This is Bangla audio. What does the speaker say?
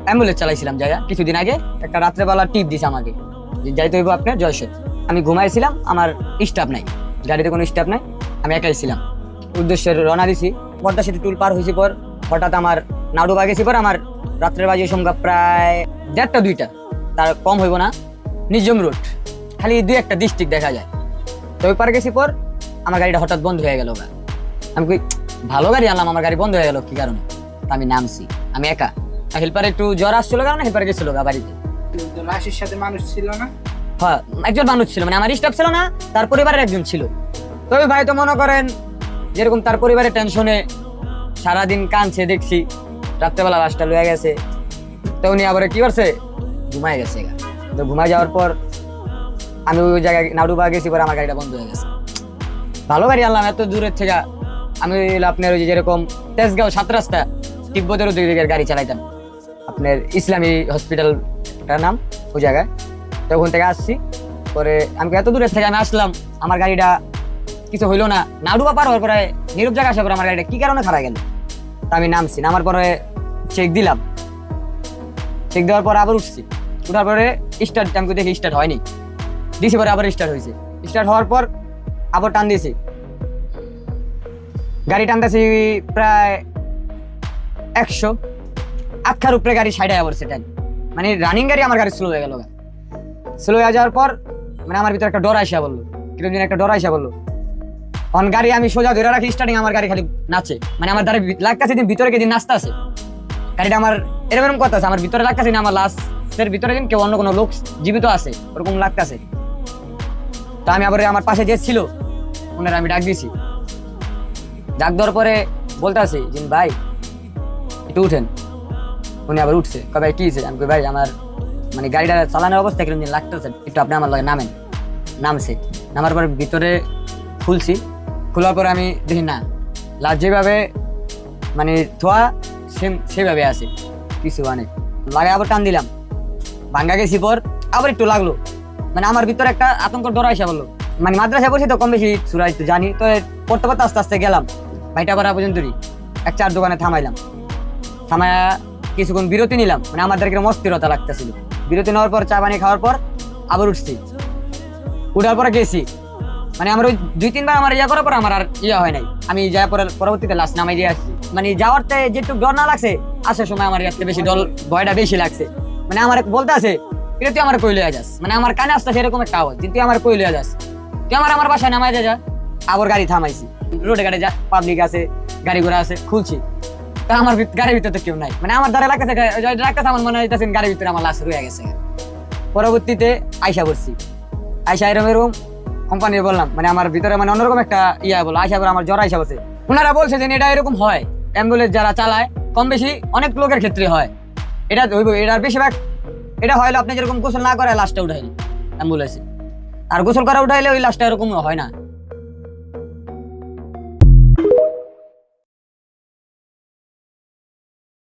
অ্যাম্বুলেন্স চালাইছিলাম যাইয়া কিছুদিন আগে। একটা রাত্রেবেলা টিপ দিছে আমাকে যে যাইতে হইব আপনার জয়সেদ। আমি ঘুমাইছিলাম, আমার স্টাফ নাই, গাড়িতে কোনো স্টাফ নাই, আমি একাই ছিলাম। উদ্দেশ্যে রওনা দিছি। পদ্মা সেতু টুল পার হয়েছি পর হঠাৎ আমার নাউডুবা গেছি পর আমার রাত্রের বাজে সংখ্যা প্রায় 1:30 2টা, তার কম হইব না। নিজম রোড, খালি 2-1টা ডিস্ট্রিক্ট দেখা যায়। তো ওই পার গেছি পর আমার গাড়িটা হঠাৎ বন্ধ হয়ে গেল। আমি কই ভালো গাড়ি আনলাম, আমার গাড়ি বন্ধ হয়ে গেল কি কারণে? আমি নামছি, আমি একা। হেল্পার একটু জ্বর আসছিল কারণে হেল্পার গেছিল বাড়িতে। লাশের সাথে মানুষ ছিল না? হ্যাঁ, একজন মানুষ ছিল, মানে আমার স্টাফ ছিল না, তার পরিবারের একজন ছিল। তবে ভাই তো মনে করেন যেরকম তার পরিবারের টেনশনে সারাদিন কাঁদছে দেখছি, রাত্রেবেলা লাশটা লয়ে গেছে। তো উনি আবার কি করছে, ঘুমায় গেছে। তো ঘুমায় যাওয়ার পর আমি ওই জায়গায় নাউডুবা গেছি, পরে আমার গাড়িটা বন্ধ হয়ে গেছে। ভালো গাড়ি আনলাম এত দূরের থেকে। আমি আপনার ওই যে যেরকম তেজগাঁও 7 রাস্তা তিব্বতের দিকের গাড়ি চালাইতাম, আপনার ইসলামী হসপিটালটার নাম ওই জায়গায়। তো ওখান থেকে আসছি, পরে আমি এত দূরের থেকে আমি আসলাম, আমার গাড়িটা কিছু হইলো না। নাউডুবা পার হওয়ার পরে নীরব জায়গা আসার পরে আমার গাড়িটা কি কারণে খারাপ গেল। তা আমি নামছি, নামার পরে চেক দিলাম, চেক দেওয়ার পর আবার উঠছি। উঠার পরে স্টার্ট আমি দেখি স্টার্ট হয়নি, দিছি পরে আবার স্টার্ট হয়েছে। স্টার্ট হওয়ার পর আবার টান দিয়েছি, গাড়ি টানতেছি প্রায় 100 আখার উপরে গাড়ি সাইডে পড়ছে টান, মানে রানিং গাড়ি। আমার গাড়ি স্লো হয়ে গেল। স্লো হয়ে যাওয়ার পর মানে আমার ভিতরে একটা ডর আসা বললো, কিরকম দিন একটা ডর আসা বললো। অন গাড়ি আমি সোজা ধরে রাখি, স্টার্টিং আমার গাড়ি খালি নাচে, মানে আমার দ্বারা লাগতেছে দিন ভিতরে দিন নাচতে আছে গাড়িটা। আমার এরকম কথা আছে, আমার ভিতরে লাগতেছে না, আমার লাস্টের ভিতরে দিন কেউ অন্য কোনো লোক জীবিত আছে ওরকম লাগতেছে। তা আমি আবার আমার পাশে যে ছিল ওনারা আমি ডাক দিয়েছি। ডাক দেওয়ার পরে বলতে আসি যে ভাই একটু উঠেন। উনি আবার উঠছে, কবে ভাই কি হয়েছে? আমি ভাই আমার মানে গাড়িটা চালানোর অবস্থা কিরকম দিন লাগতেছে, একটু আপনি আমার লগে নামেন। নামছে, নামার পর ভিতরে খুলছি। খোলার পরে আমি দেখি না, লাশ যেভাবে মানে ধোয়া সেভাবে আছে, কিছু মানে লাগে। আবার টান দিলাম, ভাঙ্গা গেছি পর আবার একটু লাগলো, মানে আমার ভিতরে একটা আতঙ্ক ডর আসা বললো। মানে মাদ্রাসায় পড়ছি তো কম বেশি সুরাই তো জানি, তো পড়তে পড়তে আস্তে আস্তে গেলাম। ভাইটা আবার পর্যন্তই এক চার দোকানে থামাইলাম, থামায়া কিছুক্ষণ বিরতি নিলাম, মানে আমাদের কিরকম অস্থিরতা লাগতেছিল। বিরতি নেওয়ার পর চা পানি খাওয়ার পর আবার উঠছি। উঠার পরে গেছি, মানে আমার ওই 2-3 বার আমার ইয়া করার পর আমার আর ইয়া হয় নাই। আমি যাওয়ার পরে পরবর্তীতে লাস্ট নামাই দিয়ে আসছি। মানে যাওয়ারতে যেটুকু ডর না লাগছে, আসার সময় আমার ইয়াতে বেশি ভয়টা বেশি লাগছে। মানে আমার বলতে আছে এটা তুই আমার কই লইয়া যাস, মানে আমার কানে আসতে সেরকম একটা আওয়াজ, তুই আমার কই লইয়া যাস, তুই আমার বাসায় নামাই যা। আবার গাড়ি থামাইছি, রোডে গাড়ি যা পাবলিক আছে, গাড়ি ঘোড়া আছে, খুলছি। তা আমার গাড়ির ভিতরে তো কেউ নাই, মানে আমার দ্বারা লাগতেছে আমার মনে হইতেছে গাড়ির ভিতরে আমার লাশ রয়ে গেছে। পরবর্তীতে আইসা পড়ছি, আইসা এরকম কোম্পানি বললাম, মানে আমার ভিতরে মানে অন্যরকম একটা ইয়া বলো, আইসা পরে আমার জ্বর আইসা বসে। ওনারা বলছে যে এটা এরকম হয়, অ্যাম্বুলেন্স যারা চালায় কম বেশি অনেক লোকের ক্ষেত্রে হয়। এটা হইব, এটার বেশিরভাগ এটা হইলো আপনি যেরকম গোসল না করে লাশটা উঠাইলে অ্যাম্বুলেন্সে, আর গোসল করা উঠাইলে ওই লাশটা এরকম হয় না।